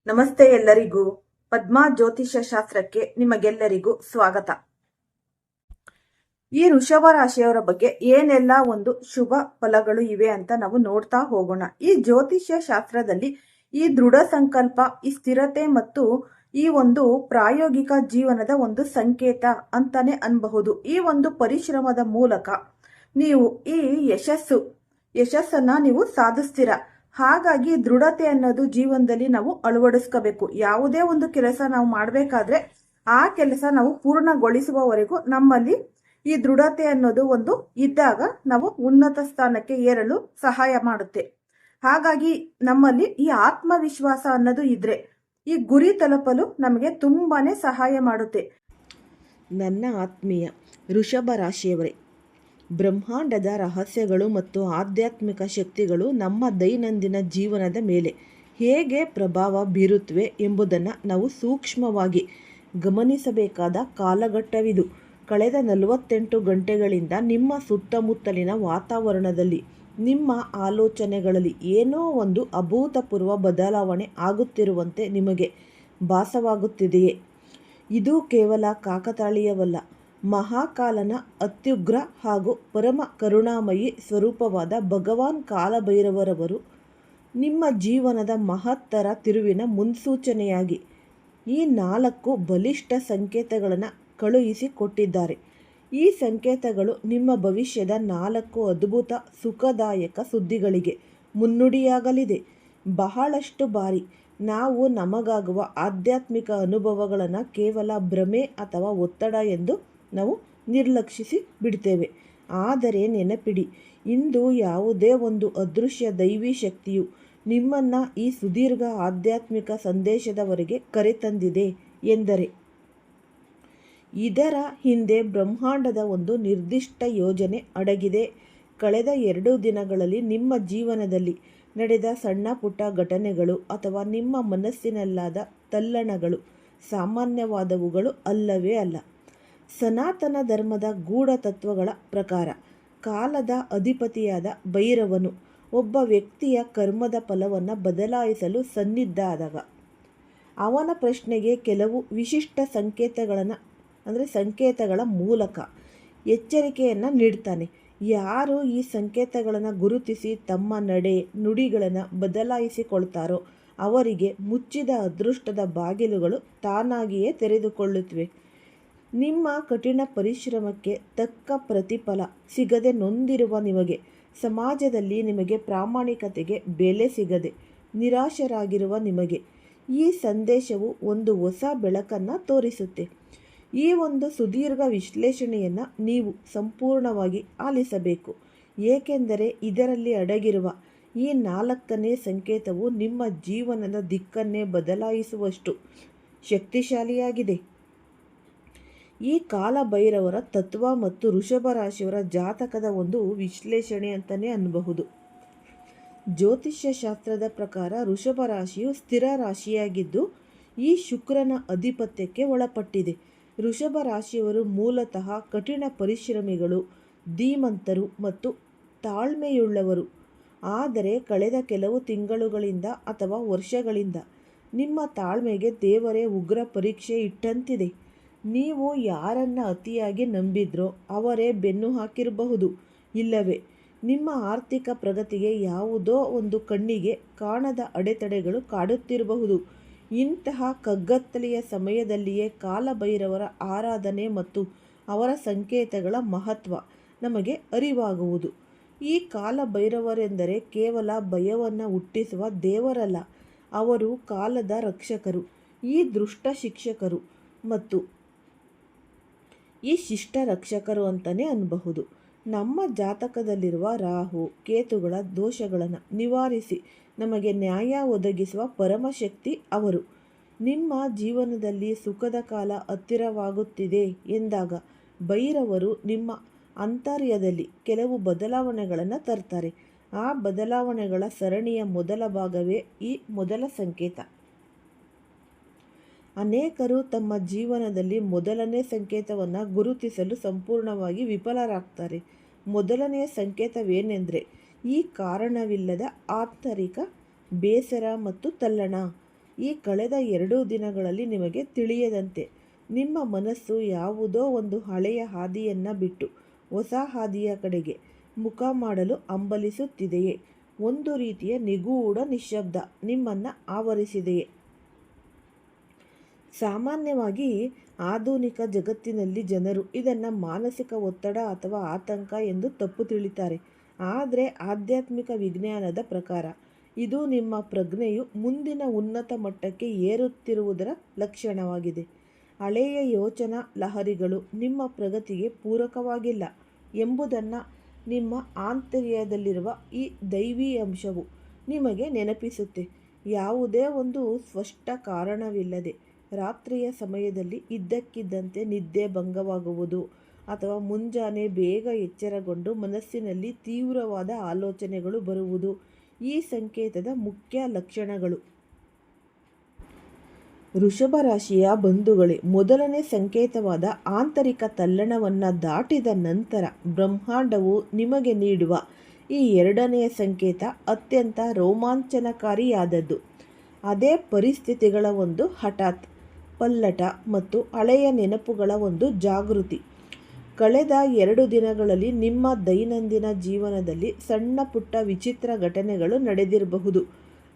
ನಮಸ್ತೆ ಎಲ್ಲರಿಗೂ. ಪದ್ಮಾ ಜ್ಯೋತಿಷ್ಯ ಶಾಸ್ತ್ರಕ್ಕೆ ನಿಮಗೆಲ್ಲರಿಗೂ ಸ್ವಾಗತ. ಈ ವೃಷಭ ರಾಶಿಯವರ ಬಗ್ಗೆ ಏನೆಲ್ಲ ಒಂದು ಶುಭ ಫಲಗಳು ಇವೆ ಅಂತ ನಾವು ನೋಡ್ತಾ ಹೋಗೋಣ. ಈ ಜ್ಯೋತಿಷ್ಯ ಶಾಸ್ತ್ರದಲ್ಲಿ ಈ ದೃಢ ಸಂಕಲ್ಪ, ಈ ಸ್ಥಿರತೆ ಮತ್ತು ಈ ಒಂದು ಪ್ರಾಯೋಗಿಕ ಜೀವನದ ಒಂದು ಸಂಕೇತ ಅಂತಾನೆ ಅನ್ಬಹುದು. ಈ ಒಂದು ಪರಿಶ್ರಮದ ಮೂಲಕ ನೀವು ಈ ಯಶಸ್ಸನ್ನ ನೀವು ಸಾಧಿಸ್ತೀರಾ. ಹಾಗಾಗಿ ದೃಢತೆ ಅನ್ನೋದು ಜೀವನದಲ್ಲಿ ನಾವು ಅಳವಡಿಸ್ಕೋಬೇಕು. ಯಾವುದೇ ಒಂದು ಕೆಲಸ ನಾವು ಮಾಡಬೇಕಾದ್ರೆ ಆ ಕೆಲಸ ನಾವು ಪೂರ್ಣಗೊಳಿಸುವವರೆಗೂ ನಮ್ಮಲ್ಲಿ ಈ ದೃಢತೆ ಅನ್ನೋದು ಒಂದು ಇದ್ದಾಗ ನಾವು ಉನ್ನತ ಸ್ಥಾನಕ್ಕೆ ಏರಲು ಸಹಾಯ ಮಾಡುತ್ತೆ. ಹಾಗಾಗಿ ನಮ್ಮಲ್ಲಿ ಈ ಆತ್ಮವಿಶ್ವಾಸ ಅನ್ನೋದು ಇದ್ರೆ ಈ ಗುರಿ ತಲುಪಲು ನಮಗೆ ತುಂಬಾನೇ ಸಹಾಯ ಮಾಡುತ್ತೆ. ನನ್ನ ಆತ್ಮೀಯ ವೃಷಭ ರಾಶಿಯವರೇ, ಬ್ರಹ್ಮಾಂಡದ ರಹಸ್ಯಗಳು ಮತ್ತು ಆಧ್ಯಾತ್ಮಿಕ ಶಕ್ತಿಗಳು ನಮ್ಮ ದೈನಂದಿನ ಜೀವನದ ಮೇಲೆ ಹೇಗೆ ಪ್ರಭಾವ ಬೀರುತ್ತವೆ ಎಂಬುದನ್ನು ನಾವು ಸೂಕ್ಷ್ಮವಾಗಿ ಗಮನಿಸಬೇಕಾದ ಕಾಲಘಟ್ಟವಿದು. ಕಳೆದ 48 ಗಂಟೆಗಳಿಂದ ನಿಮ್ಮ ಸುತ್ತಮುತ್ತಲಿನ ವಾತಾವರಣದಲ್ಲಿ, ನಿಮ್ಮ ಆಲೋಚನೆಗಳಲ್ಲಿ ಏನೋ ಒಂದು ಅಭೂತಪೂರ್ವ ಬದಲಾವಣೆ ಆಗುತ್ತಿರುವಂತೆ ನಿಮಗೆ ಭಾಸವಾಗುತ್ತಿದೆಯೇ? ಇದು ಕೇವಲ ಕಾಕತಾಳೀಯವಲ್ಲ. ಮಹಾಕಾಲನ ಅತ್ಯುಗ್ರ ಹಾಗೂ ಪರಮ ಕರುಣಾಮಯಿ ಸ್ವರೂಪವಾದ ಭಗವಾನ್ ಕಾಲಭೈರವರವರು ನಿಮ್ಮ ಜೀವನದ ಮಹತ್ತರ ತಿರುವಿನ ಮುನ್ಸೂಚನೆಯಾಗಿ ಈ 4 ಬಲಿಷ್ಠ ಸಂಕೇತಗಳನ್ನು ಕಳುಹಿಸಿಕೊಟ್ಟಿದ್ದಾರೆ. ಈ ಸಂಕೇತಗಳು ನಿಮ್ಮ ಭವಿಷ್ಯದ 4 ಅದ್ಭುತ ಸುಖದಾಯಕ ಸುದ್ದಿಗಳಿಗೆ ಮುನ್ನುಡಿಯಾಗಲಿದೆ. ಬಹಳಷ್ಟು ಬಾರಿ ನಾವು ನಮಗಾಗುವ ಆಧ್ಯಾತ್ಮಿಕ ಅನುಭವಗಳನ್ನು ಕೇವಲ ಭ್ರಮೆ ಅಥವಾ ಒತ್ತಡ ಎಂದು ನಾವು ನಿರ್ಲಕ್ಷಿಸಿ ಬಿಡ್ತೇವೆ. ಆದರೆ ನೆನಪಿಡಿ, ಇಂದು ಯಾವುದೇ ಒಂದು ಅದೃಶ್ಯ ದೈವಿ ಶಕ್ತಿಯು ನಿಮ್ಮನ್ನು ಈ ಸುದೀರ್ಘ ಆಧ್ಯಾತ್ಮಿಕ ಸಂದೇಶದವರೆಗೆ ಕರೆತಂದಿದೆ ಎಂದರೆ ಇದರ ಹಿಂದೆ ಬ್ರಹ್ಮಾಂಡದ ಒಂದು ನಿರ್ದಿಷ್ಟ ಯೋಜನೆ ಅಡಗಿದೆ. ಕಳೆದ 2 ದಿನಗಳಲ್ಲಿ ನಿಮ್ಮ ಜೀವನದಲ್ಲಿ ನಡೆದ ಸಣ್ಣ ಪುಟ್ಟ ಘಟನೆಗಳು ಅಥವಾ ನಿಮ್ಮ ಮನಸ್ಸಿನಲ್ಲಾದ ತಲ್ಲಣಗಳು ಸಾಮಾನ್ಯವಾದವುಗಳು ಅಲ್ಲವೇ ಅಲ್ಲ. ಸನಾತನ ಧರ್ಮದ ಗೂಢ ತತ್ವಗಳ ಪ್ರಕಾರ ಕಾಲದ ಅಧಿಪತಿಯಾದ ಭೈರವನು ಒಬ್ಬ ವ್ಯಕ್ತಿಯ ಕರ್ಮದ ಫಲವನ್ನು ಬದಲಾಯಿಸಲು ಸನ್ನಿದ್ಧನಾದಾಗ ಅವನ ಪ್ರಶ್ನೆಗೆ ಕೆಲವು ವಿಶಿಷ್ಟ ಸಂಕೇತಗಳ ಮೂಲಕ ಎಚ್ಚರಿಕೆಯನ್ನು ನೀಡ್ತಾನೆ. ಯಾರು ಈ ಸಂಕೇತಗಳನ್ನು ಗುರುತಿಸಿ ತಮ್ಮ ನಡೆ ನುಡಿಗಳನ್ನು ಬದಲಾಯಿಸಿಕೊಳ್ತಾರೋ ಅವರಿಗೆ ಮುಚ್ಚಿದ ಅದೃಷ್ಟದ ಬಾಗಿಲುಗಳು ತಾನಾಗಿಯೇ ತೆರೆದುಕೊಳ್ಳುತ್ತವೆ. ನಿಮ್ಮ ಕಠಿಣ ಪರಿಶ್ರಮಕ್ಕೆ ತಕ್ಕ ಪ್ರತಿಫಲ ಸಿಗದೆ ನೊಂದಿರುವ ನಿಮಗೆ, ಸಮಾಜದಲ್ಲಿ ನಿಮಗೆ ಪ್ರಾಮಾಣಿಕತೆಗೆ ಬೆಲೆ ಸಿಗದೆ ನಿರಾಶರಾಗಿರುವ ನಿಮಗೆ ಈ ಸಂದೇಶವು ಒಂದು ಹೊಸ ಬೆಳಕನ್ನು ತೋರಿಸುತ್ತೆ. ಈ ಒಂದು ಸುದೀರ್ಘ ವಿಶ್ಲೇಷಣೆಯನ್ನು ನೀವು ಸಂಪೂರ್ಣವಾಗಿ ಆಲಿಸಬೇಕು, ಏಕೆಂದರೆ ಇದರಲ್ಲಿ ಅಡಗಿರುವ ಈ 4ನೇ ಸಂಕೇತವು ನಿಮ್ಮ ಜೀವನದ ದಿಕ್ಕನ್ನೇ ಬದಲಾಯಿಸುವಷ್ಟು ಶಕ್ತಿಶಾಲಿಯಾಗಿದೆ. ಈ ಕಾಲಭೈರವರ ತತ್ವ ಮತ್ತು ವೃಷಭ ರಾಶಿಯವರ ಜಾತಕದ ಒಂದು ವಿಶ್ಲೇಷಣೆ ಅಂತಲೇ ಅನ್ನಬಹುದು. ಜ್ಯೋತಿಷ್ಯ ಶಾಸ್ತ್ರದ ಪ್ರಕಾರ ವೃಷಭ ರಾಶಿಯು ಸ್ಥಿರ ರಾಶಿಯಾಗಿದ್ದು ಈ ಶುಕ್ರನ ಅಧಿಪತ್ಯಕ್ಕೆ ಒಳಪಟ್ಟಿದೆ. ವೃಷಭ ರಾಶಿಯವರು ಮೂಲತಃ ಕಠಿಣ ಪರಿಶ್ರಮಿಗಳು, ಧೀಮಂತರು ಮತ್ತು ತಾಳ್ಮೆಯುಳ್ಳವರು. ಆದರೆ ಕಳೆದ ಕೆಲವು ತಿಂಗಳುಗಳಿಂದ ಅಥವಾ ವರ್ಷಗಳಿಂದ ನಿಮ್ಮ ತಾಳ್ಮೆಗೆ ದೇವರೇ ಉಗ್ರ ಪರೀಕ್ಷೆ ಇಟ್ಟಂತಿದೆ. ನೀವು ಯಾರನ್ನು ಅತಿಯಾಗಿ ನಂಬಿದ್ರೋ ಅವರೇ ಬೆನ್ನು ಹಾಕಿರಬಹುದು, ಇಲ್ಲವೇ ನಿಮ್ಮ ಆರ್ಥಿಕ ಪ್ರಗತಿಗೆ ಯಾವುದೋ ಒಂದು ಕಣ್ಣಿಗೆ ಕಾಣದ ಅಡೆತಡೆಗಳು ಕಾಡುತ್ತಿರಬಹುದು. ಇಂತಹ ಕಗ್ಗತ್ತಲೆಯ ಸಮಯದಲ್ಲಿಯೇ ಕಾಲಭೈರವರ ಆರಾಧನೆ ಮತ್ತು ಅವರ ಸಂಕೇತಗಳ ಮಹತ್ವ ನಮಗೆ ಅರಿವಾಗುವುದು. ಈ ಕಾಲಭೈರವರೆಂದರೆ ಕೇವಲ ಭಯವನ್ನು ಹುಟ್ಟಿಸುವ ದೇವರಲ್ಲ, ಅವರು ಕಾಲದ ರಕ್ಷಕರು, ಈ ದುಷ್ಟ ಶಿಕ್ಷಕರು ಮತ್ತು ಈ ಶಿಷ್ಟ ರಕ್ಷಕರು ಅಂತಲೇ ಅನ್ನಬಹುದು. ನಮ್ಮ ಜಾತಕದಲ್ಲಿರುವ ರಾಹು ಕೇತುಗಳ ದೋಷಗಳನ್ನು ನಿವಾರಿಸಿ ನಮಗೆ ನ್ಯಾಯ ಒದಗಿಸುವ ಪರಮಶಕ್ತಿ ಅವರು. ನಿಮ್ಮ ಜೀವನದಲ್ಲಿ ಸುಖದ ಕಾಲ ಹತ್ತಿರವಾಗುತ್ತಿದೆ ಎಂದಾಗ ಭೈರವರು ನಿಮ್ಮ ಆಂತರ್ಯದಲ್ಲಿ ಕೆಲವು ಬದಲಾವಣೆಗಳನ್ನು ತರ್ತಾರೆ. ಆ ಬದಲಾವಣೆಗಳ ಸರಣಿಯ ಮೊದಲ ಭಾಗವೇ ಈ ಮೊದಲ ಸಂಕೇತ. ಅನೇಕರು ತಮ್ಮ ಜೀವನದಲ್ಲಿ ಮೊದಲನೇ ಸಂಕೇತವನ್ನು ಗುರುತಿಸಲು ಸಂಪೂರ್ಣವಾಗಿ ವಿಫಲರಾಗ್ತಾರೆ. ಮೊದಲನೆಯ ಸಂಕೇತವೇನೆಂದರೆ ಈ ಕಾರಣವಿಲ್ಲದ ಆಂತರಿಕ ಬೇಸರ ಮತ್ತು ತಲ್ಲಣ. ಈ ಕಳೆದ 2 ದಿನಗಳಲ್ಲಿ ನಿಮಗೆ ತಿಳಿಯದಂತೆ ನಿಮ್ಮ ಮನಸ್ಸು ಯಾವುದೋ ಒಂದು ಹಳೆಯ ಹಾದಿಯನ್ನು ಬಿಟ್ಟು ಹೊಸ ಹಾದಿಯ ಕಡೆಗೆ ಮುಖ ಮಾಡಲು ಹಂಬಲಿಸುತ್ತಿದೆಯೇ? ಒಂದು ರೀತಿಯ ನಿಗೂಢ ನಿಶ್ಶಬ್ದ ನಿಮ್ಮನ್ನು ಆವರಿಸಿದೆಯೇ? ಸಾಮಾನ್ಯವಾಗಿ ಆಧುನಿಕ ಜಗತ್ತಿನಲ್ಲಿ ಜನರು ಇದನ್ನು ಮಾನಸಿಕ ಒತ್ತಡ ಅಥವಾ ಆತಂಕ ಎಂದು ತಪ್ಪು ತಿಳಿತಾರೆ. ಆದರೆ ಆಧ್ಯಾತ್ಮಿಕ ವಿಜ್ಞಾನದ ಪ್ರಕಾರ ಇದು ನಿಮ್ಮ ಪ್ರಜ್ಞೆಯು ಮುಂದಿನ ಉನ್ನತ ಮಟ್ಟಕ್ಕೆ ಏರುತ್ತಿರುವುದರ ಲಕ್ಷಣವಾಗಿದೆ. ಹಳೆಯ ಯೋಚನಾ ಲಹರಿಗಳು ನಿಮ್ಮ ಪ್ರಗತಿಗೆ ಪೂರಕವಾಗಿಲ್ಲ ಎಂಬುದನ್ನು ನಿಮ್ಮ ಆಂತರ್ಯದಲ್ಲಿರುವ ಈ ದೈವಿ ಅಂಶವು ನಿಮಗೆ ನೆನಪಿಸುತ್ತೆ. ಯಾವುದೇ ಒಂದು ಸ್ಪಷ್ಟ ಕಾರಣವಿಲ್ಲದೆ ರಾತ್ರಿಯ ಸಮಯದಲ್ಲಿ ಇದ್ದಕ್ಕಿದ್ದಂತೆ ನಿದ್ದೆ ಭಂಗವಾಗುವುದು ಅಥವಾ ಮುಂಜಾನೆ ಬೇಗ ಎಚ್ಚರಗೊಂಡು ಮನಸ್ಸಿನಲ್ಲಿ ತೀವ್ರವಾದ ಆಲೋಚನೆಗಳು ಬರುವುದು ಈ ಸಂಕೇತದ ಮುಖ್ಯ ಲಕ್ಷಣಗಳು. ವೃಷಭ ರಾಶಿಯ ಬಂಧುಗಳೇ, ಮೊದಲನೇ ಸಂಕೇತವಾದ ಆಂತರಿಕ ತಲ್ಲಣವನ್ನು ದಾಟಿದ ನಂತರ ಬ್ರಹ್ಮಾಂಡವು ನಿಮಗೆ ನೀಡುವ ಈ ಎರಡನೆಯ ಸಂಕೇತ ಅತ್ಯಂತ ರೋಮಾಂಚನಕಾರಿಯಾದದ್ದು. ಅದೇ ಪರಿಸ್ಥಿತಿಗಳ ಒಂದು ಹಠಾತ್ ಪಲ್ಲಟ ಮತ್ತು ಹಳೆಯ ನೆನಪುಗಳ ಒಂದು ಜಾಗೃತಿ. ಕಳೆದ 2 ದಿನಗಳಲ್ಲಿ ನಿಮ್ಮ ದೈನಂದಿನ ಜೀವನದಲ್ಲಿ ಸಣ್ಣ ಪುಟ್ಟ ವಿಚಿತ್ರ ಘಟನೆಗಳು ನಡೆದಿರಬಹುದು.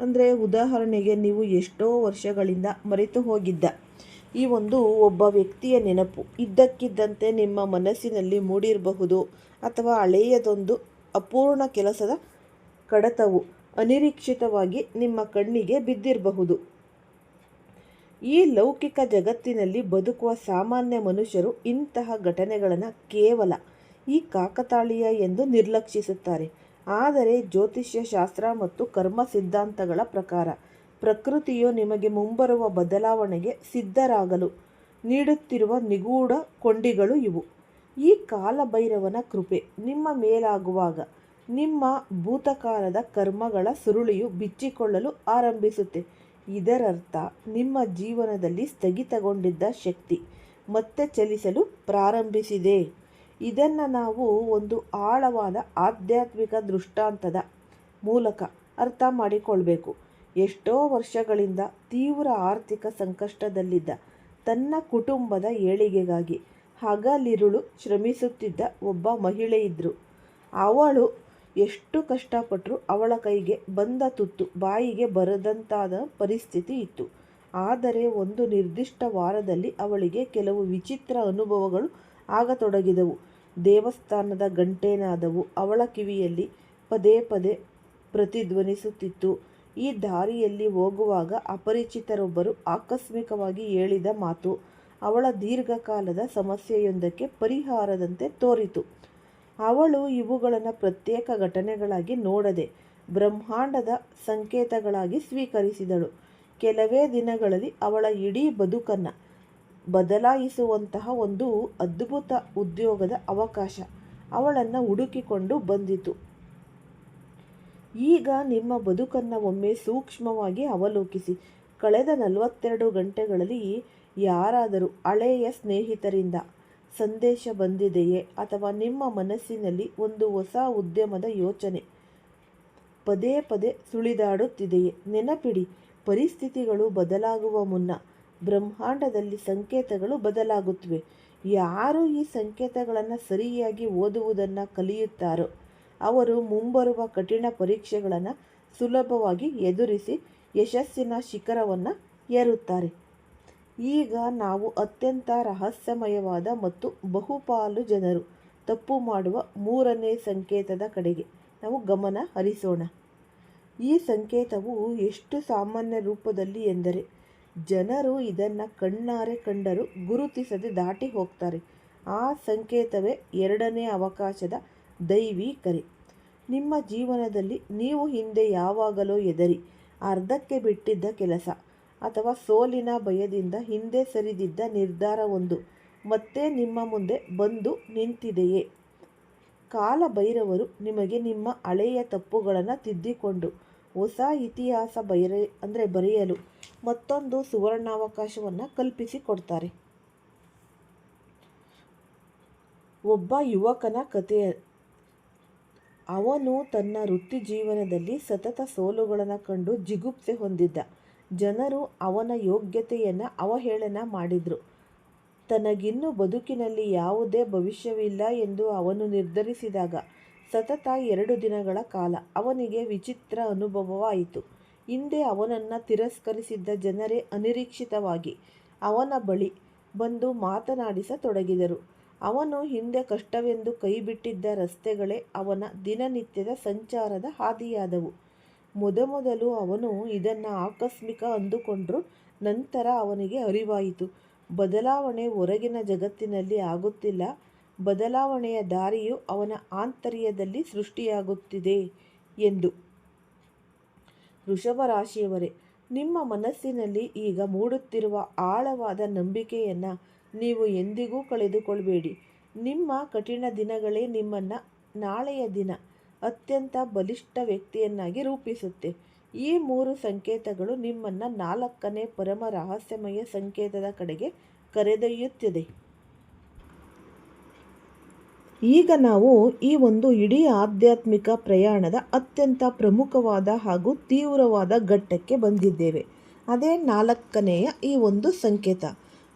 ಅಂದರೆ ಉದಾಹರಣೆಗೆ, ನೀವು ಎಷ್ಟೋ ವರ್ಷಗಳಿಂದ ಮರೆತು ಹೋಗಿದ್ದ ಈ ಒಂದು ಒಬ್ಬ ವ್ಯಕ್ತಿಯ ನೆನಪು ಇದ್ದಕ್ಕಿದ್ದಂತೆ ನಿಮ್ಮ ಮನಸ್ಸಿನಲ್ಲಿ ಮೂಡಿರಬಹುದು. ಅಥವಾ ಹಳೆಯದೊಂದು ಅಪೂರ್ಣ ಕೆಲಸದ ಕಡತವು ಅನಿರೀಕ್ಷಿತವಾಗಿ ನಿಮ್ಮ ಕಣ್ಣಿಗೆ ಬಿದ್ದಿರಬಹುದು. ಈ ಲೌಕಿಕ ಜಗತ್ತಿನಲ್ಲಿ ಬದುಕುವ ಸಾಮಾನ್ಯ ಮನುಷ್ಯರು ಇಂತಹ ಘಟನೆಗಳನ್ನು ಕೇವಲ ಈ ಕಾಕತಾಳೀಯ ಎಂದು ನಿರ್ಲಕ್ಷಿಸುತ್ತಾರೆ. ಆದರೆ ಜ್ಯೋತಿಷ್ಯ ಶಾಸ್ತ್ರ ಮತ್ತು ಕರ್ಮ ಸಿದ್ಧಾಂತಗಳ ಪ್ರಕಾರ ಪ್ರಕೃತಿಯು ನಿಮಗೆ ಮುಂಬರುವ ಬದಲಾವಣೆಗೆ ಸಿದ್ಧರಾಗಲು ನೀಡುತ್ತಿರುವ ನಿಗೂಢ ಕೊಂಡಿಗಳು ಇವು. ಈ ಕಾಲಭೈರವನ ಕೃಪೆ ನಿಮ್ಮ ಮೇಲಾಗುವಾಗ ನಿಮ್ಮ ಭೂತಕಾಲದ ಕರ್ಮಗಳ ಸುರುಳಿಯು ಬಿಚ್ಚಿಕೊಳ್ಳಲು ಆರಂಭಿಸುತ್ತೆ. ಇದರರ್ಥ ನಿಮ್ಮ ಜೀವನದಲ್ಲಿ ಸ್ಥಗಿತಗೊಂಡಿದ್ದ ಶಕ್ತಿ ಮತ್ತೆ ಚಲಿಸಲು ಪ್ರಾರಂಭಿಸಿದೆ. ಇದನ್ನು ನಾವು ಒಂದು ಆಳವಾದ ಆಧ್ಯಾತ್ಮಿಕ ದೃಷ್ಟಾಂತದ ಮೂಲಕ ಅರ್ಥ ಮಾಡಿಕೊಳ್ಬೇಕು. ಎಷ್ಟೋ ವರ್ಷಗಳಿಂದ ತೀವ್ರ ಆರ್ಥಿಕ ಸಂಕಷ್ಟದಲ್ಲಿದ್ದ ತನ್ನ ಕುಟುಂಬದ ಏಳಿಗೆಗಾಗಿ ಹಗಲಿರುಳು ಶ್ರಮಿಸುತ್ತಿದ್ದ ಒಬ್ಬ ಮಹಿಳೆ ಇದ್ದರು. ಅವಳು ಎಷ್ಟು ಕಷ್ಟಪಟ್ಟರೂ ಅವಳ ಕೈಗೆ ಬಂದ ತುತ್ತು ಬಾಯಿಗೆ ಬರದಂತಾದ ಪರಿಸ್ಥಿತಿ ಇತ್ತು. ಆದರೆ ಒಂದು ನಿರ್ದಿಷ್ಟ ವಾರದಲ್ಲಿ ಅವಳಿಗೆ ಕೆಲವು ವಿಚಿತ್ರ ಅನುಭವಗಳು ಆಗತೊಡಗಿದವು. ದೇವಸ್ಥಾನದ ಗಂಟೆನಾದವು ಅವಳ ಕಿವಿಯಲ್ಲಿ ಪದೇ ಪದೇ ಪ್ರತಿಧ್ವನಿಸುತ್ತಿತ್ತು. ಈ ದಾರಿಯಲ್ಲಿ ಹೋಗುವಾಗ ಅಪರಿಚಿತರೊಬ್ಬರು ಆಕಸ್ಮಿಕವಾಗಿ ಹೇಳಿದ ಮಾತು ಅವಳ ದೀರ್ಘಕಾಲದ ಸಮಸ್ಯೆಯೊಂದಕ್ಕೆ ಪರಿಹಾರದಂತೆ ತೋರಿತು. ಅವಳು ಇವುಗಳನ್ನು ಪ್ರತ್ಯೇಕ ಘಟನೆಗಳಾಗಿ ನೋಡದೆ ಬ್ರಹ್ಮಾಂಡದ ಸಂಕೇತಗಳಾಗಿ ಸ್ವೀಕರಿಸಿದಳು. ಕೆಲವೇ ದಿನಗಳಲ್ಲಿ ಅವಳ ಇಡೀ ಬದುಕನ್ನು ಬದಲಾಯಿಸುವಂತಹ ಒಂದು ಅದ್ಭುತ ಉದ್ಯೋಗದ ಅವಕಾಶ ಅವಳನ್ನು ಹುಡುಕಿಕೊಂಡು ಬಂದಿತು. ಈಗ ನಿಮ್ಮ ಬದುಕನ್ನು ಒಮ್ಮೆ ಸೂಕ್ಷ್ಮವಾಗಿ ಅವಲೋಕಿಸಿ. ಕಳೆದ 42 ಗಂಟೆಗಳಲ್ಲಿ ಯಾರಾದರೂ ಹಳೆಯ ಸ್ನೇಹಿತರಿಂದ ಸಂದೇಶ ಬಂದಿದೆಯೇ? ಅಥವಾ ನಿಮ್ಮ ಮನಸ್ಸಿನಲ್ಲಿ ಒಂದು ಹೊಸ ಉದ್ಯಮದ ಯೋಚನೆ ಪದೇ ಪದೇ ಸುಳಿದಾಡುತ್ತಿದೆಯೇ? ನೆನಪಿಡಿ, ಪರಿಸ್ಥಿತಿಗಳು ಬದಲಾಗುವ ಮುನ್ನ ಬ್ರಹ್ಮಾಂಡದಲ್ಲಿ ಸಂಕೇತಗಳು ಬದಲಾಗುತ್ತವೆ. ಯಾರು ಈ ಸಂಕೇತಗಳನ್ನು ಸರಿಯಾಗಿ ಓದುವುದನ್ನು ಕಲಿಯುತ್ತಾರೋ ಅವರು ಮುಂಬರುವ ಕಠಿಣ ಪರೀಕ್ಷೆಗಳನ್ನು ಸುಲಭವಾಗಿ ಎದುರಿಸಿ ಯಶಸ್ಸಿನ ಶಿಖರವನ್ನು ಏರುತ್ತಾರೆ. ಈಗ ನಾವು ಅತ್ಯಂತ ರಹಸ್ಯಮಯವಾದ ಮತ್ತು ಬಹುಪಾಲು ಜನರು ತಪ್ಪು ಮಾಡುವ 3ನೇ ಸಂಕೇತದ ಕಡೆಗೆ ನಾವು ಗಮನ ಹರಿಸೋಣ. ಈ ಸಂಕೇತವು ಎಷ್ಟು ಸಾಮಾನ್ಯ ರೂಪದಲ್ಲಿ ಎಂದರೆ ಜನರು ಇದನ್ನು ಕಣ್ಣಾರೆ ಕಂಡರೂ ಗುರುತಿಸದೆ ದಾಟಿ ಹೋಗ್ತಾರೆ. ಆ ಸಂಕೇತವೇ 2ನೇ ಅವಕಾಶದ ದೈವಿ ಕರೆ. ನಿಮ್ಮ ಜೀವನದಲ್ಲಿ ನೀವು ಹಿಂದೆ ಯಾವಾಗಲೋ ಹೆದರಿ ಅರ್ಧಕ್ಕೆ ಬಿಟ್ಟಿದ್ದ ಕೆಲಸ ಅಥವಾ ಸೋಲಿನ ಭಯದಿಂದ ಹಿಂದೆ ಸರಿದಿದ್ದ ನಿರ್ಧಾರವೊಂದು ಮತ್ತೆ ನಿಮ್ಮ ಮುಂದೆ ಬಂದು ನಿಂತಿದೆಯೇ? ಕಾಲಭೈರವರು ನಿಮಗೆ ನಿಮ್ಮ ಹಳೆಯ ತಪ್ಪುಗಳನ್ನು ತಿದ್ದಿಕೊಂಡು ಹೊಸ ಇತಿಹಾಸ ಬರೆಯಲು ಮತ್ತೊಂದು ಸುವರ್ಣಾವಕಾಶವನ್ನು ಕಲ್ಪಿಸಿಕೊಡ್ತಾರೆ. ಒಬ್ಬ ಯುವಕನ ಕಥೆ. ಅವನು ತನ್ನ ವೃತ್ತಿ ಜೀವನದಲ್ಲಿ ಸತತ ಸೋಲುಗಳನ್ನು ಕಂಡು ಜಿಗುಪ್ಸೆ ಹೊಂದಿದ್ದ. ಜನರು ಅವನ ಯೋಗ್ಯತೆಯನ್ನು ಅವಹೇಳನ ಮಾಡಿದರು. ತನಗಿನ್ನು ಬದುಕಿನಲ್ಲಿ ಯಾವುದೇ ಭವಿಷ್ಯವಿಲ್ಲ ಎಂದು ಅವನು ನಿರ್ಧರಿಸಿದಾಗ ಸತತ 2 ದಿನಗಳ ಕಾಲ ಅವನಿಗೆ ವಿಚಿತ್ರ ಅನುಭವವಾಯಿತು. ಹಿಂದೆ ಅವನನ್ನು ತಿರಸ್ಕರಿಸಿದ್ದ ಜನರೇ ಅನಿರೀಕ್ಷಿತವಾಗಿ ಅವನ ಬಳಿ ಬಂದು ಮಾತನಾಡಿಸತೊಡಗಿದರು. ಅವನು ಹಿಂದೆ ಕಷ್ಟವೆಂದು ಕೈಬಿಟ್ಟಿದ್ದ ರಸ್ತೆಗಳೇ ಅವನ ದಿನನಿತ್ಯದ ಸಂಚಾರದ ಹಾದಿಯಾದವು. ಮೊದಮೊದಲು ಅವನು ಇದನ್ನು ಆಕಸ್ಮಿಕ ಅಂದುಕೊಂಡ್ರು. ನಂತರ ಅವನಿಗೆ ಅರಿವಾಯಿತು, ಬದಲಾವಣೆ ಹೊರಗಿನ ಜಗತ್ತಿನಲ್ಲಿ ಆಗುತ್ತಿಲ್ಲ, ಬದಲಾವಣೆಯ ದಾರಿಯು ಅವನ ಆಂತರ್ಯದಲ್ಲಿ ಸೃಷ್ಟಿಯಾಗುತ್ತಿದೆ ಎಂದು. ವೃಷಭ ರಾಶಿಯವರೇ, ನಿಮ್ಮ ಮನಸ್ಸಿನಲ್ಲಿ ಈಗ ಮೂಡುತ್ತಿರುವ ಆಳವಾದ ನಂಬಿಕೆಯನ್ನು ನೀವು ಎಂದಿಗೂ ಕಳೆದುಕೊಳ್ಳಬೇಡಿ. ನಿಮ್ಮ ಕಠಿಣ ದಿನಗಳೇ ನಿಮ್ಮನ್ನು ನಾಳೆಯ ದಿನ ಅತ್ಯಂತ ಬಲಿಷ್ಠ ವ್ಯಕ್ತಿಯನ್ನಾಗಿ ರೂಪಿಸುತ್ತೆ. ಈ 3 ಸಂಕೇತಗಳು ನಿಮ್ಮನ್ನು 4ನೇ ಪರಮ ರಹಸ್ಯಮಯ ಸಂಕೇತದ ಕಡೆಗೆ ಕರೆದೊಯ್ಯುತ್ತದೆ. ಈಗ ನಾವು ಈ ಒಂದು ಇಡೀ ಆಧ್ಯಾತ್ಮಿಕ ಪ್ರಯಾಣದ ಅತ್ಯಂತ ಪ್ರಮುಖವಾದ ಹಾಗೂ ತೀವ್ರವಾದ ಘಟ್ಟಕ್ಕೆ ಬಂದಿದ್ದೇವೆ. ಅದೇ 4ನೆಯ ಈ ಒಂದು ಸಂಕೇತ.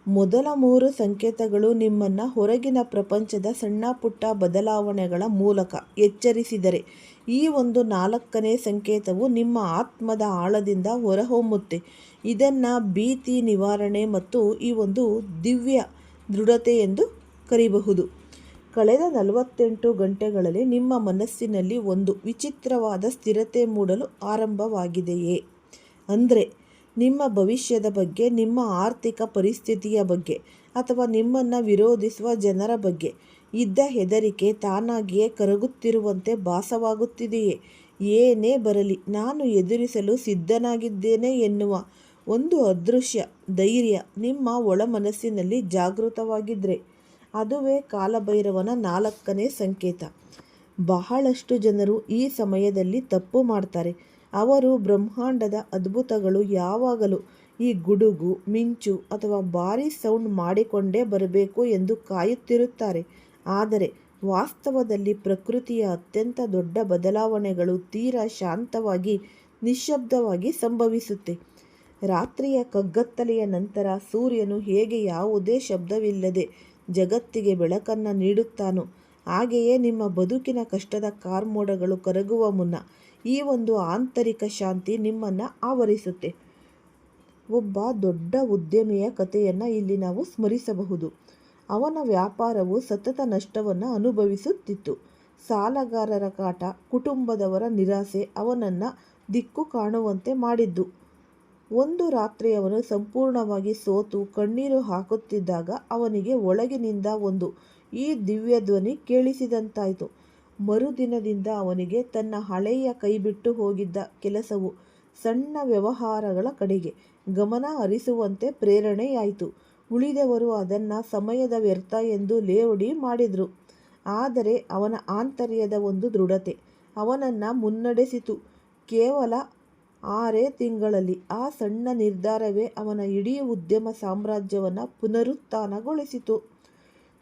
ಮೊದಲ 3 ಸಂಕೇತಗಳು ನಿಮ್ಮನ್ನು ಹೊರಗಿನ ಪ್ರಪಂಚದ ಸಣ್ಣ ಪುಟ್ಟ ಬದಲಾವಣೆಗಳ ಮೂಲಕ ಎಚ್ಚರಿಸಿದರೆ, ಈ ಒಂದು 4ನೇ ಸಂಕೇತವು ನಿಮ್ಮ ಆತ್ಮದ ಆಳದಿಂದ ಹೊರಹೊಮ್ಮುತ್ತೆ. ಇದನ್ನು ಭೀತಿ ನಿವಾರಣೆ ಮತ್ತು ಈ ಒಂದು ದಿವ್ಯ ದೃಢತೆ ಎಂದು ಕರೆಯಬಹುದು. ಕಳೆದ 48 ಗಂಟೆಗಳಲ್ಲಿ ನಿಮ್ಮ ಮನಸ್ಸಿನಲ್ಲಿ ಒಂದು ವಿಚಿತ್ರವಾದ ಸ್ಥಿರತೆ ಮೂಡಲು ಆರಂಭವಾಗಿದೆಯೇ? ಅಂದರೆ ನಿಮ್ಮ ಭವಿಷ್ಯದ ಬಗ್ಗೆ, ನಿಮ್ಮ ಆರ್ಥಿಕ ಪರಿಸ್ಥಿತಿಯ ಬಗ್ಗೆ ಅಥವಾ ನಿಮ್ಮನ್ನು ವಿರೋಧಿಸುವ ಜನರ ಬಗ್ಗೆ ಇದ್ದ ಹೆದರಿಕೆ ತಾನಾಗಿಯೇ ಕರಗುತ್ತಿರುವಂತೆ ಭಾಸವಾಗುತ್ತಿದೆಯೇ? ಏನೇ ಬರಲಿ ನಾನು ಎದುರಿಸಲು ಸಿದ್ಧನಾಗಿದ್ದೇನೆ ಎನ್ನುವ ಒಂದು ಅದೃಶ್ಯ ಧೈರ್ಯ ನಿಮ್ಮ ಒಳ ಮನಸ್ಸಿನಲ್ಲಿ ಜಾಗೃತವಾಗಿದ್ದರೆ ಅದುವೇ ಕಾಲಭೈರವನ 4ನೇ ಸಂಕೇತ. ಬಹಳಷ್ಟು ಜನರು ಈ ಸಮಯದಲ್ಲಿ ತಪ್ಪು ಮಾಡ್ತಾರೆ. ಅವರು ಬ್ರಹ್ಮಾಂಡದ ಅದ್ಭುತಗಳು ಯಾವಾಗಲೂ ಈ ಗುಡುಗು, ಮಿಂಚು ಅಥವಾ ಭಾರೀ ಸೌಂಡ್ ಮಾಡಿಕೊಂಡೇ ಬರಬೇಕು ಎಂದು ಕಾಯುತ್ತಿರುತ್ತಾರೆ. ಆದರೆ ವಾಸ್ತವದಲ್ಲಿ ಪ್ರಕೃತಿಯ ಅತ್ಯಂತ ದೊಡ್ಡ ಬದಲಾವಣೆಗಳು ತೀರಾ ಶಾಂತವಾಗಿ, ನಿಶ್ಶಬ್ದವಾಗಿ ಸಂಭವಿಸುತ್ತೆ. ರಾತ್ರಿಯ ಕಗ್ಗತ್ತಲೆಯ ನಂತರ ಸೂರ್ಯನು ಹೇಗೆ ಯಾವುದೇ ಶಬ್ದವಿಲ್ಲದೆ ಜಗತ್ತಿಗೆ ಬೆಳಕನ್ನು ನೀಡುತ್ತಾನೋ, ಹಾಗೆಯೇ ನಿಮ್ಮ ಬದುಕಿನ ಕಷ್ಟದ ಕಾರ್ಮೋಡಗಳು ಕರಗುವ ಮುನ್ನ ಈ ಒಂದು ಆಂತರಿಕ ಶಾಂತಿ ನಿಮ್ಮನ್ನು ಆವರಿಸುತ್ತೆ. ಒಬ್ಬ ದೊಡ್ಡ ಉದ್ಯಮಿಯ ಕಥೆಯನ್ನು ಇಲ್ಲಿ ನಾವು ಸ್ಮರಿಸಬಹುದು. ಅವನ ವ್ಯಾಪಾರವು ಸತತ ನಷ್ಟವನ್ನು ಅನುಭವಿಸುತ್ತಿತ್ತು. ಸಾಲಗಾರರ ಕಾಟ, ಕುಟುಂಬದವರ ನಿರಾಸೆ ಅವನನ್ನು ದಿಕ್ಕು ಕಾಣುವಂತೆ ಮಾಡಿದ್ದು. ಒಂದು ರಾತ್ರಿ ಅವನು ಸಂಪೂರ್ಣವಾಗಿ ಸೋತು ಕಣ್ಣೀರು ಹಾಕುತ್ತಿದ್ದಾಗ ಅವನಿಗೆ ಒಳಗಿನಿಂದ ಒಂದು ಈ ದಿವ್ಯ ಧ್ವನಿ ಕೇಳಿಸಿದಂತಾಯಿತು. ಮರುದಿನದಿಂದ ಅವನಿಗೆ ತನ್ನ ಹಳೆಯ ಕೈಬಿಟ್ಟು ಹೋಗಿದ್ದ ಕೆಲಸವು, ಸಣ್ಣ ವ್ಯವಹಾರಗಳ ಕಡೆಗೆ ಗಮನ ಹರಿಸುವಂತೆ ಪ್ರೇರಣೆಯಾಯಿತು. ಉಳಿದವರು ಅದನ್ನು ಸಮಯದ ವ್ಯರ್ಥ ಎಂದು ಲೇವಡಿ ಮಾಡಿದರು. ಆದರೆ ಅವನ ಆಂತರ್ಯದ ಒಂದು ದೃಢತೆ ಅವನನ್ನು ಮುನ್ನಡೆಸಿತು. ಕೇವಲ 6 ತಿಂಗಳಲ್ಲಿ ಆ ಸಣ್ಣ ನಿರ್ಧಾರವೇ ಅವನ ಇಡೀ ಉದ್ಯಮ ಸಾಮ್ರಾಜ್ಯವನ್ನು ಪುನರುತ್ಥಾನಗೊಳಿಸಿತು.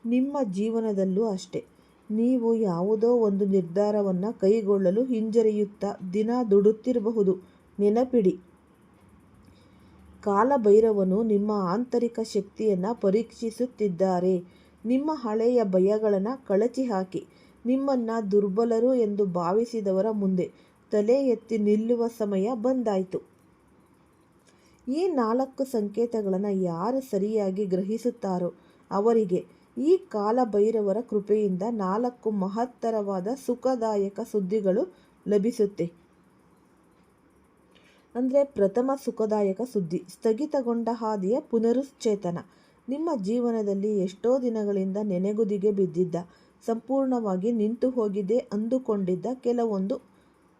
ನಿಮ್ಮ ಜೀವನದಲ್ಲೂ ಅಷ್ಟೇ. ನೀವು ಯಾವುದೋ ಒಂದು ನಿರ್ಧಾರವನ್ನು ಕೈಗೊಳ್ಳಲು ಹಿಂಜರಿಯುತ್ತಾ ದಿನ ದುಡುತ್ತಿರಬಹುದು. ನೆನಪಿಡಿ, ಕಾಲಭೈರವನು ನಿಮ್ಮ ಆಂತರಿಕ ಶಕ್ತಿಯನ್ನು ಪರೀಕ್ಷಿಸುತ್ತಿದ್ದಾರೆ. ನಿಮ್ಮ ಹಳೆಯ ಭಯಗಳನ್ನು ಕಳಚಿಹಾಕಿ ನಿಮ್ಮನ್ನು ದುರ್ಬಲರು ಎಂದು ಭಾವಿಸಿದವರ ಮುಂದೆ ತಲೆ ಎತ್ತಿ ನಿಲ್ಲುವ ಸಮಯ ಬಂದಾಯಿತು. ಈ 4 ಸಂಕೇತಗಳನ್ನು ಯಾರು ಸರಿಯಾಗಿ ಗ್ರಹಿಸುತ್ತಾರೋ ಅವರಿಗೆ ಈ ಕಾಲಭೈರವರ ಕೃಪೆಯಿಂದ 4 ಮಹತ್ತರವಾದ ಸುಖದಾಯಕ ಸುದ್ದಿಗಳು ಲಭಿಸುತ್ತೆ. ಅಂದರೆ ಪ್ರಥಮ ಸುಖದಾಯಕ ಸುದ್ದಿ, ಸ್ಥಗಿತಗೊಂಡ ಹಾದಿಯ ಪುನರುಚ್ಚೇತನ. ನಿಮ್ಮ ಜೀವನದಲ್ಲಿ ಎಷ್ಟೋ ದಿನಗಳಿಂದ ನೆನೆಗುದಿಗೆ ಬಿದ್ದಿದ್ದ, ಸಂಪೂರ್ಣವಾಗಿ ನಿಂತು ಹೋಗಿದೆ ಅಂದುಕೊಂಡಿದ್ದ ಕೆಲವೊಂದು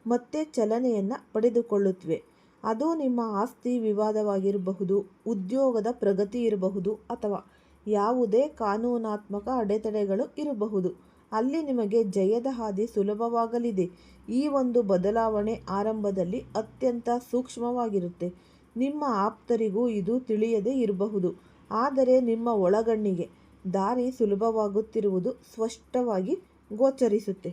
ಮತ್ತೆ ಚಲನೆಯನ್ನು ಪಡೆದುಕೊಳ್ಳುತ್ತವೆ. ಅದು ನಿಮ್ಮ ಆಸ್ತಿ ವಿವಾದವಾಗಿರಬಹುದು, ಉದ್ಯೋಗದ ಪ್ರಗತಿ ಇರಬಹುದು, ಅಥವಾ ಯಾವುದೇ ಕಾನೂನಾತ್ಮಕ ಅಡೆತಡೆಗಳು ಇರಬಹುದು. ಅಲ್ಲಿ ನಿಮಗೆ ಜಯದ ಹಾದಿ ಸುಲಭವಾಗಲಿದೆ. ಈ ಒಂದು ಬದಲಾವಣೆ ಆರಂಭದಲ್ಲಿ ಅತ್ಯಂತ ಸೂಕ್ಷ್ಮವಾಗಿರುತ್ತೆ. ನಿಮ್ಮ ಆಪ್ತರಿಗೂ ಇದು ತಿಳಿಯದೇ ಇರಬಹುದು. ಆದರೆ ನಿಮ್ಮ ಒಳಗಣ್ಣಿಗೆ ದಾರಿ ಸುಲಭವಾಗುತ್ತಿರುವುದು ಸ್ಪಷ್ಟವಾಗಿ ಗೋಚರಿಸುತ್ತೆ.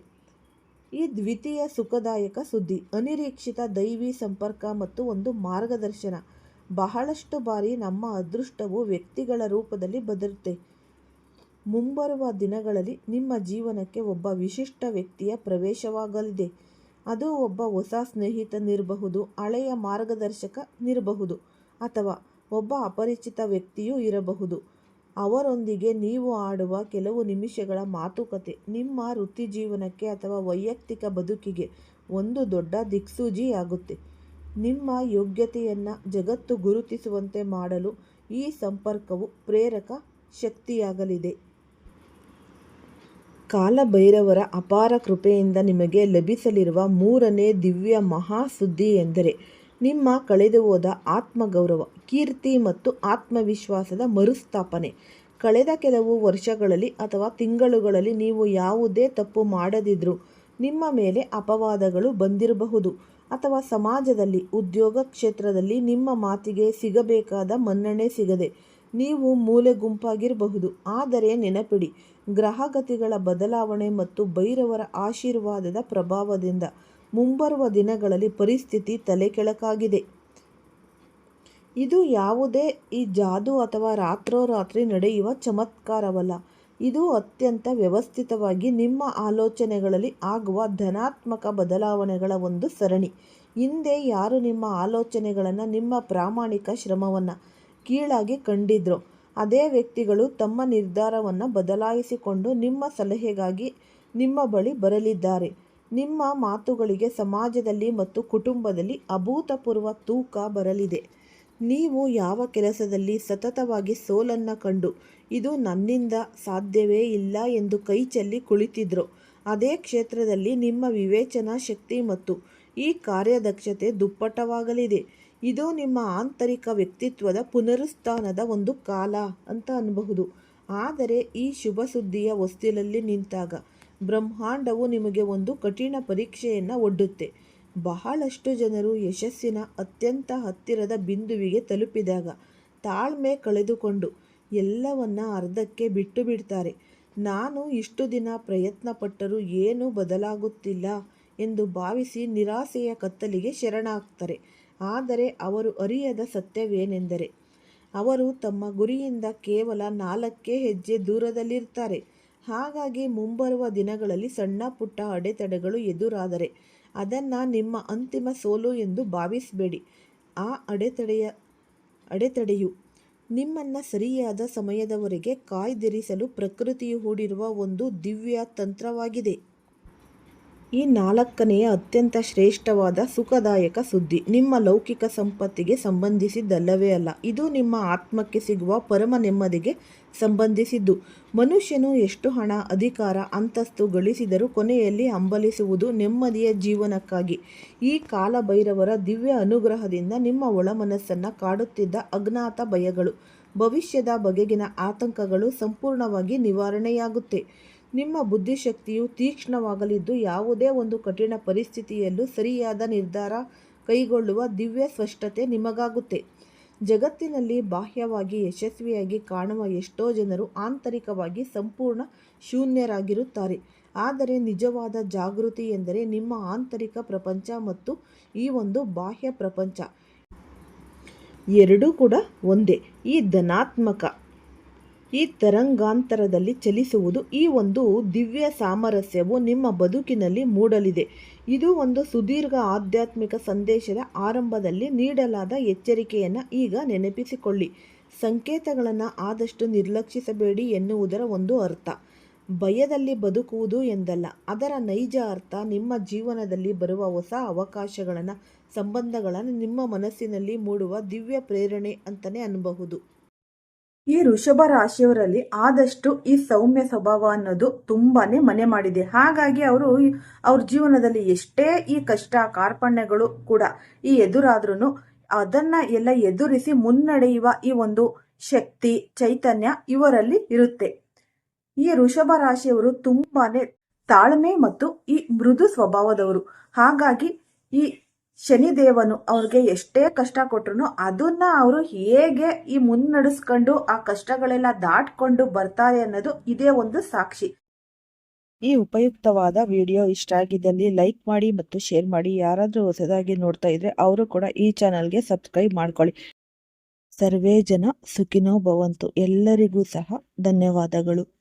ಈ ದ್ವಿತೀಯ ಸುಖದಾಯಕ ಸುದ್ದಿ, ಅನಿರೀಕ್ಷಿತ ದೈವಿ ಸಂಪರ್ಕ ಮತ್ತು ಒಂದು ಮಾರ್ಗದರ್ಶನ. ಬಹಳಷ್ಟು ಬಾರಿ ನಮ್ಮ ಅದೃಷ್ಟವು ವ್ಯಕ್ತಿಗಳ ರೂಪದಲ್ಲಿ ಬದರುತ್ತೆ. ಮುಂಬರುವ ದಿನಗಳಲ್ಲಿ ನಿಮ್ಮ ಜೀವನಕ್ಕೆ ಒಬ್ಬ ವಿಶಿಷ್ಟ ವ್ಯಕ್ತಿಯ ಪ್ರವೇಶವಾಗಲಿದೆ. ಅದು ಒಬ್ಬ ಹೊಸ ಸ್ನೇಹಿತನಿರಬಹುದು, ಹಳೆಯ ಮಾರ್ಗದರ್ಶಕನಿರಬಹುದು, ಅಥವಾ ಒಬ್ಬ ಅಪರಿಚಿತ ವ್ಯಕ್ತಿಯೂ ಇರಬಹುದು. ಅವರೊಂದಿಗೆ ನೀವು ಆಡುವ ಕೆಲವು ನಿಮಿಷಗಳ ಮಾತುಕತೆ ನಿಮ್ಮ ವೃತ್ತಿ ಜೀವನಕ್ಕೆ ಅಥವಾ ವೈಯಕ್ತಿಕ ಬದುಕಿಗೆ ಒಂದು ದೊಡ್ಡ ದಿಕ್ಸೂಚಿಯಾಗುತ್ತೆ. ನಿಮ್ಮ ಯೋಗ್ಯತೆಯನ್ನು ಜಗತ್ತು ಗುರುತಿಸುವಂತೆ ಮಾಡಲು ಈ ಸಂಪರ್ಕವು ಪ್ರೇರಕ ಶಕ್ತಿಯಾಗಲಿದೆ. ಕಾಲಭೈರವರ ಅಪಾರ ಕೃಪೆಯಿಂದ ನಿಮಗೆ ಲಭಿಸಲಿರುವ ಮೂರನೇ ದಿವ್ಯ ಮಹಾ ಸುದ್ದಿ ಎಂದರೆ ನಿಮ್ಮ ಕಳೆದುಹೋದ ಆತ್ಮಗೌರವ, ಕೀರ್ತಿ ಮತ್ತು ಆತ್ಮವಿಶ್ವಾಸದ ಮರುಸ್ಥಾಪನೆ. ಕಳೆದ ಕೆಲವು ವರ್ಷಗಳಲ್ಲಿ ಅಥವಾ ತಿಂಗಳುಗಳಲ್ಲಿ ನೀವು ಯಾವುದೇ ತಪ್ಪು ಮಾಡದಿದ್ರೂ ನಿಮ್ಮ ಮೇಲೆ ಅಪವಾದಗಳು ಬಂದಿರಬಹುದು, ಅಥವಾ ಸಮಾಜದಲ್ಲಿ, ಉದ್ಯೋಗ ಕ್ಷೇತ್ರದಲ್ಲಿ ನಿಮ್ಮ ಮಾತಿಗೆ ಸಿಗಬೇಕಾದ ಮನ್ನಣೆ ಸಿಗದೆ ನೀವು ಮೂಲೆ ಗುಂಪಾಗಿರಬಹುದು. ಆದರೆ ನೆನಪಿಡಿ, ಗ್ರಹಗತಿಗಳ ಬದಲಾವಣೆ ಮತ್ತು ಭೈರವರ ಆಶೀರ್ವಾದದ ಪ್ರಭಾವದಿಂದ ಮುಂಬರುವ ದಿನಗಳಲ್ಲಿ ಪರಿಸ್ಥಿತಿ ತಲೆಕೆಳಕಾಗಿದೆ. ಇದು ಯಾವುದೇ ಈ ಜಾದು ಅಥವಾ ರಾತ್ರೋರಾತ್ರಿ ನಡೆಯುವ ಚಮತ್ಕಾರವಲ್ಲ. ಇದು ಅತ್ಯಂತ ವ್ಯವಸ್ಥಿತವಾಗಿ ನಿಮ್ಮ ಆಲೋಚನೆಗಳಲ್ಲಿ ಆಗುವ ಧನಾತ್ಮಕ ಬದಲಾವಣೆಗಳ ಒಂದು ಸರಣಿ. ಹಿಂದೆ ಯಾರು ನಿಮ್ಮ ಆಲೋಚನೆಗಳನ್ನು, ನಿಮ್ಮ ಪ್ರಾಮಾಣಿಕ ಶ್ರಮವನ್ನು ಕೀಳಾಗಿ ಕಂಡಿದ್ರೋ ಅದೇ ವ್ಯಕ್ತಿಗಳು ತಮ್ಮ ನಿರ್ಧಾರವನ್ನು ಬದಲಾಯಿಸಿಕೊಂಡು ನಿಮ್ಮ ಸಲಹೆಗಾಗಿ ನಿಮ್ಮ ಬಳಿ ಬರಲಿದ್ದಾರೆ. ನಿಮ್ಮ ಮಾತುಗಳಿಗೆ ಸಮಾಜದಲ್ಲಿ ಮತ್ತು ಕುಟುಂಬದಲ್ಲಿ ಅಭೂತಪೂರ್ವ ತೂಕ ಬರಲಿದೆ. ನೀವು ಯಾವ ಕೆಲಸದಲ್ಲಿ ಸತತವಾಗಿ ಸೋಲನ್ನು ಕಂಡು ಇದು ನನ್ನಿಂದ ಸಾಧ್ಯವೇ ಇಲ್ಲ ಎಂದು ಕೈಚೆಲ್ಲಿ ಕುಳಿತಿದ್ರೋ ಅದೇ ಕ್ಷೇತ್ರದಲ್ಲಿ ನಿಮ್ಮ ವಿವೇಚನಾ ಶಕ್ತಿ ಮತ್ತು ಈ ಕಾರ್ಯದಕ್ಷತೆ ದುಪ್ಪಟ್ಟವಾಗಲಿದೆ. ಇದು ನಿಮ್ಮ ಆಂತರಿಕ ವ್ಯಕ್ತಿತ್ವದ ಪುನರುತ್ಥಾನದ ಒಂದು ಕಾಲ ಅಂತ ಅನ್ನಬಹುದು. ಆದರೆ ಈ ಶುಭ ಸುದ್ದಿಯ ಹೊಸ್ತಿಲಲ್ಲಿ ನಿಂತಾಗ ಬ್ರಹ್ಮಾಂಡವು ನಿಮಗೆ ಒಂದು ಕಠಿಣ ಪರೀಕ್ಷೆಯನ್ನು ಒಡ್ಡುತ್ತೆ. ಬಹಳಷ್ಟು ಜನರು ಯಶಸ್ಸಿನ ಅತ್ಯಂತ ಹತ್ತಿರದ ಬಿಂದುವಿಗೆ ತಲುಪಿದಾಗ ತಾಳ್ಮೆ ಕಳೆದುಕೊಂಡು ಎಲ್ಲವನ್ನ ಅರ್ಧಕ್ಕೆ ಬಿಟ್ಟು ಬಿಡ್ತಾರೆ. ನಾನು ಇಷ್ಟು ದಿನ ಪ್ರಯತ್ನ ಪಟ್ಟರೂ ಏನೂ ಬದಲಾಗುತ್ತಿಲ್ಲ ಎಂದು ಭಾವಿಸಿ ನಿರಾಸೆಯ ಕತ್ತಲಿಗೆ ಶರಣಾಗ್ತಾರೆ. ಆದರೆ ಅವರು ಅರಿಯದ ಸತ್ಯವೇನೆಂದರೆ ಅವರು ತಮ್ಮ ಗುರಿಯಿಂದ ಕೇವಲ 4 ಹೆಜ್ಜೆ ದೂರದಲ್ಲಿರ್ತಾರೆ. ಹಾಗಾಗಿ ಮುಂಬರುವ ದಿನಗಳಲ್ಲಿ ಸಣ್ಣ ಪುಟ್ಟ ಅಡೆತಡೆಗಳು ಎದುರಾದರೆ ಅದನ್ನು ನಿಮ್ಮ ಅಂತಿಮ ಸೋಲು ಎಂದು ಭಾವಿಸಬೇಡಿ. ಆ ಅಡೆತಡೆಯು ನಿಮ್ಮನ್ನು ಸರಿಯಾದ ಸಮಯದವರೆಗೆ ಕಾಯ್ದಿರಿಸಲು ಪ್ರಕೃತಿಯು ಹೂಡಿರುವ ಒಂದು ದಿವ್ಯ ತಂತ್ರವಾಗಿದೆ. ಈ 4ನೆಯ ಅತ್ಯಂತ ಶ್ರೇಷ್ಠವಾದ ಸುಖದಾಯಕ ಸುದ್ದಿ ನಿಮ್ಮ ಲೌಕಿಕ ಸಂಪತ್ತಿಗೆ ಸಂಬಂಧಿಸಿದ್ದಲ್ಲವೇ ಅಲ್ಲ. ಇದು ನಿಮ್ಮ ಆತ್ಮಕ್ಕೆ ಸಿಗುವ ಪರಮ ನೆಮ್ಮದಿಗೆ ಸಂಬಂಧಿಸಿದ್ದು. ಮನುಷ್ಯನು ಎಷ್ಟು ಹಣ, ಅಧಿಕಾರ, ಅಂತಸ್ತು ಗಳಿಸಿದರೂ ಕೊನೆಯಲ್ಲಿ ಹಂಬಲಿಸುವುದು ನೆಮ್ಮದಿಯ ಜೀವನಕ್ಕಾಗಿ. ಈ ಕಾಲಭೈರವರ ದಿವ್ಯ ಅನುಗ್ರಹದಿಂದ ನಿಮ್ಮ ಒಳಮನಸ್ಸನ್ನು ಕಾಡುತ್ತಿದ್ದ ಅಜ್ಞಾತ ಭಯಗಳು, ಭವಿಷ್ಯದ ಬಗೆಗಿನ ಆತಂಕಗಳು ಸಂಪೂರ್ಣವಾಗಿ ನಿವಾರಣೆಯಾಗುತ್ತೆ. ನಿಮ್ಮ ಬುದ್ಧಿಶಕ್ತಿಯು ತೀಕ್ಷ್ಣವಾಗಲಿದ್ದು ಯಾವುದೇ ಒಂದು ಕಠಿಣ ಪರಿಸ್ಥಿತಿಯಲ್ಲೂ ಸರಿಯಾದ ನಿರ್ಧಾರ ಕೈಗೊಳ್ಳುವ ದಿವ್ಯ ಸ್ಪಷ್ಟತೆ ನಿಮಗಾಗುತ್ತೆ. ಜಗತ್ತಿನಲ್ಲಿ ಬಾಹ್ಯವಾಗಿ ಯಶಸ್ವಿಯಾಗಿ ಕಾಣುವ ಎಷ್ಟೋ ಜನರು ಆಂತರಿಕವಾಗಿ ಸಂಪೂರ್ಣ ಶೂನ್ಯರಾಗಿರುತ್ತಾರೆ. ಆದರೆ ನಿಜವಾದ ಜಾಗೃತಿ ಎಂದರೆ ನಿಮ್ಮ ಆಂತರಿಕ ಪ್ರಪಂಚ ಮತ್ತು ಈ ಒಂದು ಬಾಹ್ಯ ಪ್ರಪಂಚ ಎರಡೂ ಕೂಡ ಒಂದೇ. ಈ ಧನಾತ್ಮಕ ಈ ತರಂಗಾಂತರದಲ್ಲಿ ಚಲಿಸುವುದು. ಈ ಒಂದು ದಿವ್ಯ ಸಾಮರಸ್ಯವು ನಿಮ್ಮ ಬದುಕಿನಲ್ಲಿ ಮೂಡಲಿದೆ. ಇದು ಒಂದು ಸುದೀರ್ಘ ಆಧ್ಯಾತ್ಮಿಕ ಸಂದೇಶದ ಆರಂಭದಲ್ಲಿ ನೀಡಲಾದ ಎಚ್ಚರಿಕೆಯನ್ನು ಈಗ ನೆನಪಿಸಿಕೊಳ್ಳಿ. ಸಂಕೇತಗಳನ್ನು ಆದಷ್ಟು ನಿರ್ಲಕ್ಷಿಸಬೇಡಿ ಎನ್ನುವುದರ ಒಂದು ಅರ್ಥ ಭಯದಲ್ಲಿ ಬದುಕುವುದು ಎಂದಲ್ಲ. ಅದರ ನೈಜ ಅರ್ಥ ನಿಮ್ಮ ಜೀವನದಲ್ಲಿ ಬರುವ ಹೊಸ ಅವಕಾಶಗಳನ್ನು, ಸಂಬಂಧಗಳನ್ನು ನಿಮ್ಮ ಮನಸ್ಸಿನಲ್ಲಿ ಮೂಡುವ ದಿವ್ಯ ಪ್ರೇರಣೆ ಅಂತಲೇ ಅನ್ನಬಹುದು. ಈ ವೃಷಭ ರಾಶಿಯವರಲ್ಲಿ ಆದಷ್ಟು ಈ ಸೌಮ್ಯ ಸ್ವಭಾವ ಅನ್ನೋದು ತುಂಬಾನೇ ಮನೆ ಮಾಡಿದೆ. ಹಾಗಾಗಿ ಅವ್ರ ಜೀವನದಲ್ಲಿ ಎಷ್ಟೇ ಈ ಕಷ್ಟ ಕಾರ್ಪಣ್ಯಗಳು ಕೂಡ ಈ ಎದುರಾದ್ರೂ ಅದನ್ನ ಎಲ್ಲ ಎದುರಿಸಿ ಮುನ್ನಡೆಯುವ ಈ ಒಂದು ಶಕ್ತಿ, ಚೈತನ್ಯ ಇವರಲ್ಲಿ ಇರುತ್ತೆ. ಈ ವೃಷಭ ರಾಶಿಯವರು ತುಂಬಾನೇ ತಾಳ್ಮೆ ಮತ್ತು ಈ ಮೃದು ಸ್ವಭಾವದವರು. ಹಾಗಾಗಿ ಈ ಶನಿದೇವನು ಅವ್ರಿಗೆ ಎಷ್ಟೇ ಕಷ್ಟ ಕೊಟ್ರು ಅದನ್ನ ಅವರು ಹೇಗೆ ಈ ಮುನ್ನಡೆಸ್ಕೊಂಡು ಆ ಕಷ್ಟಗಳೆಲ್ಲ ದಾಟ್ಕೊಂಡು ಬರ್ತಾರೆ ಅನ್ನೋದು ಇದೇ ಒಂದು ಸಾಕ್ಷಿ. ಈ ಉಪಯುಕ್ತವಾದ ವಿಡಿಯೋ ಇಷ್ಟ ಆಗಿದ್ದಲ್ಲಿ ಲೈಕ್ ಮಾಡಿ ಮತ್ತು ಶೇರ್ ಮಾಡಿ. ಯಾರಾದರೂ ಹೊಸದಾಗಿ ನೋಡ್ತಾ ಇದ್ರೆ ಅವರು ಕೂಡ ಈ ಚಾನಲ್ಗೆ ಸಬ್ಸ್ಕ್ರೈಬ್ ಮಾಡ್ಕೊಳ್ಳಿ. ಸರ್ವೇ ಜನ ಸುಖಿನೋ ಭವಂತು. ಎಲ್ಲರಿಗೂ ಸಹ ಧನ್ಯವಾದಗಳು.